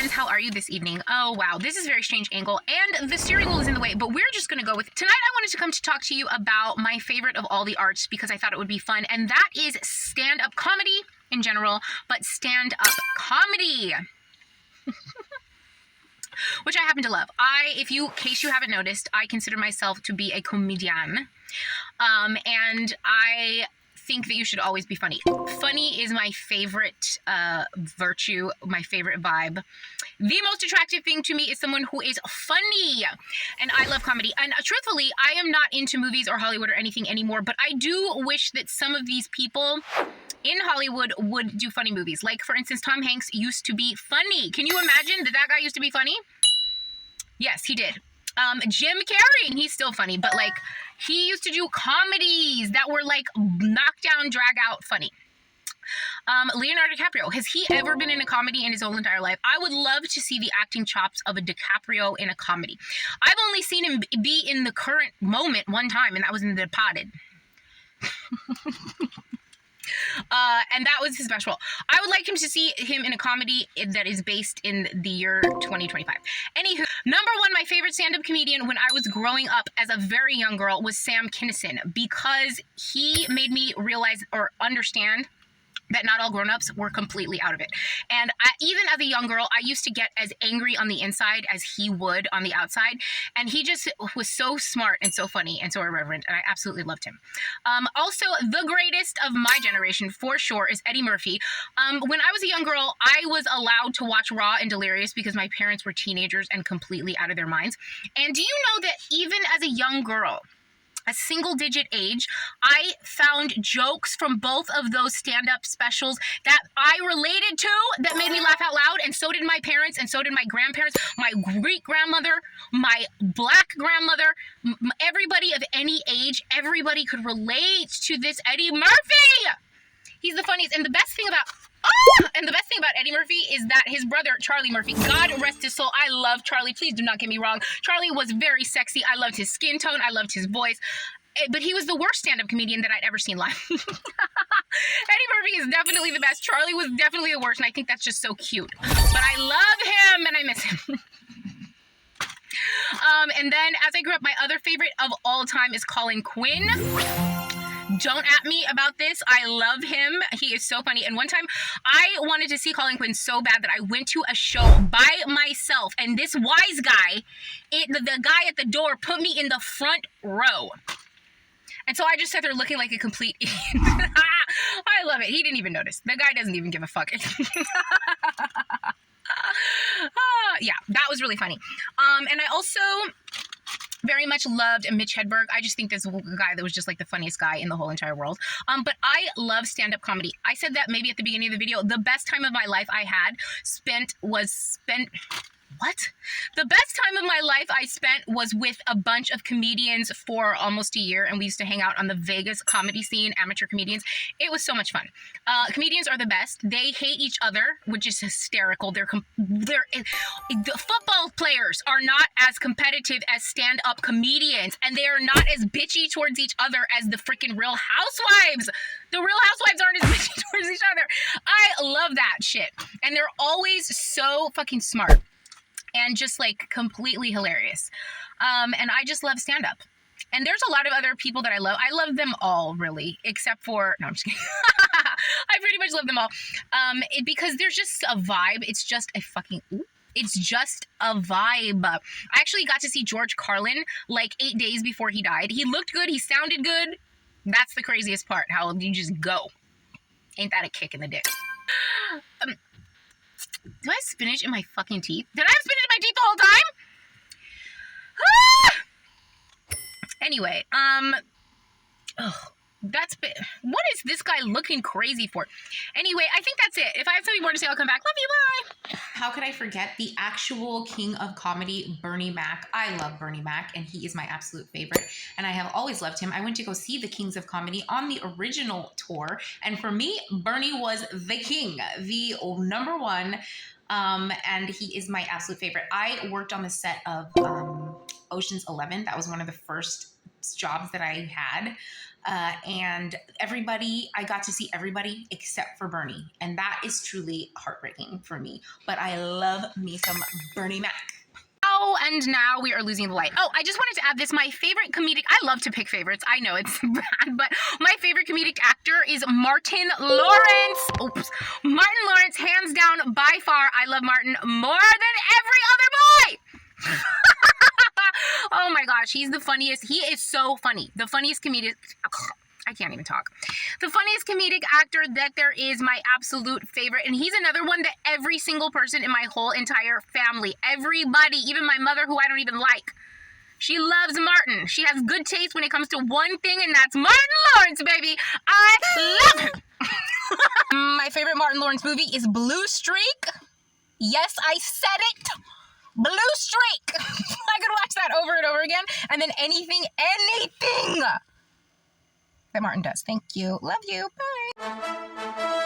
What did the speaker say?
friends, how are you this evening? Oh wow, this is a very strange angle and the steering wheel is in the way, but we're just gonna go with tonight. I wanted to come to talk to you about my favorite of all the arts because I thought it would be fun, and that is stand-up comedy in general, but stand-up comedy. Which I happen to love. In case you haven't noticed, I consider myself to be a comedian. And I think that you should always be funny. Funny is my favorite virtue, my favorite vibe. The most attractive thing to me is someone who is funny. And I love comedy. And truthfully, I am not into movies or Hollywood or anything anymore, but I do wish that some of these people in Hollywood would do funny movies. Like, for instance, Tom Hanks used to be funny. Can you imagine that guy used to be funny? Yes, he did. Jim Carrey, he's still funny, but like, he used to do comedies that were like knockdown, drag out funny. Leonardo DiCaprio, has he ever been in a comedy in his whole entire life? I would love to see the acting chops of a DiCaprio in a comedy. I've only seen him be in the current moment one time, and that was in The Departed. And that was his best role. I would like him to see him in a comedy that is based in the year 2025. Anywho, number one, my favorite stand-up comedian when I was growing up as a very young girl was Sam Kinison, because he made me realize or understand that not all grown-ups were completely out of it. And even as a young girl, I used to get as angry on the inside as he would on the outside. And he just was so smart and so funny and so irreverent, and I absolutely loved him. Also, the greatest of my generation, for sure, is Eddie Murphy. When I was a young girl, I was allowed to watch Raw and Delirious because my parents were teenagers and completely out of their minds. And do you know that even as a young girl, a single-digit age, I found jokes from both of those stand-up specials that I related to, that made me laugh out loud, and so did my parents, and so did my grandparents, my Greek-grandmother, my black grandmother, everybody of any age. Everybody could relate to this Eddie Murphy. He's the funniest, and the best thing about Eddie Murphy is that his brother, Charlie Murphy, God rest his soul. I love Charlie. Please do not get me wrong. Charlie was very sexy. I loved his skin tone. I loved his voice. But he was the worst stand-up comedian that I'd ever seen live. Eddie Murphy is definitely the best. Charlie was definitely the worst, and I think that's just so cute. But I love him, and I miss him. And then, as I grew up, my other favorite of all time is Colin Quinn. Don't at me about this. I love him. He is so funny. And one time I wanted to see Colin Quinn so bad that I went to a show by myself. And this wise guy, the guy at the door, put me in the front row. And so I just sat there looking like a complete idiot. I love it. He didn't even notice. The guy doesn't even give a fuck. Yeah, that was really funny. And I also very much loved Mitch Hedberg. I just think this guy that was just like the funniest guy in the whole entire world. But I love stand-up comedy. I said that maybe at the beginning of the video. The best time of my life I had The best time of my life I spent was with a bunch of comedians for almost a year, and we used to hang out on the Vegas comedy scene, amateur comedians. It was so much fun. Comedians are the best. They hate each other, which is hysterical. The football players are not as competitive as stand-up comedians, and they are not as bitchy towards each other as the freaking Real Housewives. The Real Housewives aren't as bitchy towards each other. I love that shit. And they're always so fucking smart and just like completely hilarious. And I just love stand-up. And there's a lot of other people that I love. I love them all, really, except for, no, I'm just kidding. I pretty much love them all. Because there's just a vibe. It's just a fucking, it's just a vibe. I actually got to see George Carlin like 8 days before he died. He looked good. He sounded good. That's the craziest part, how you just go. Ain't that a kick in the dick? Do I have spinach in my fucking teeth? Did I have spinach in my teeth the whole time? Anyway, what is this guy looking crazy for? Anyway, I think that's it. If I have something more to say, I'll come back. Love you, bye. How could I forget the actual king of comedy, Bernie Mac? I love Bernie Mac, and he is my absolute favorite, and I have always loved him. I went to go see the Kings of Comedy on the original tour, and for me, Bernie was the king, the number one, and he is my absolute favorite. I worked on the set of Ocean's 11. That was one of the first jobs that I had. And I got to see everybody except for Bernie. And that is truly heartbreaking for me. But I love me some Bernie Mac. Oh, and now we are losing the light. Oh, I just wanted to add this. My favorite comedic, I love to pick favorites. I know it's bad, but my favorite comedic actor is Martin Lawrence. Oops. Martin Lawrence, hands down, by far. I love Martin more than every other boy. Oh my gosh, he's the funniest. He is so funny. The funniest comedic. I can't even talk. The funniest comedic actor that there is, my absolute favorite. And he's another one that every single person in my whole entire family, everybody, even my mother, who I don't even like, she loves Martin. She has good taste when it comes to one thing, and that's Martin Lawrence, baby. I love him. My favorite Martin Lawrence movie is Blue Streak. Yes, I said it. Blue Streak. I could watch that over and over again. And then anything that Martin does. Thank you. Love you. Bye.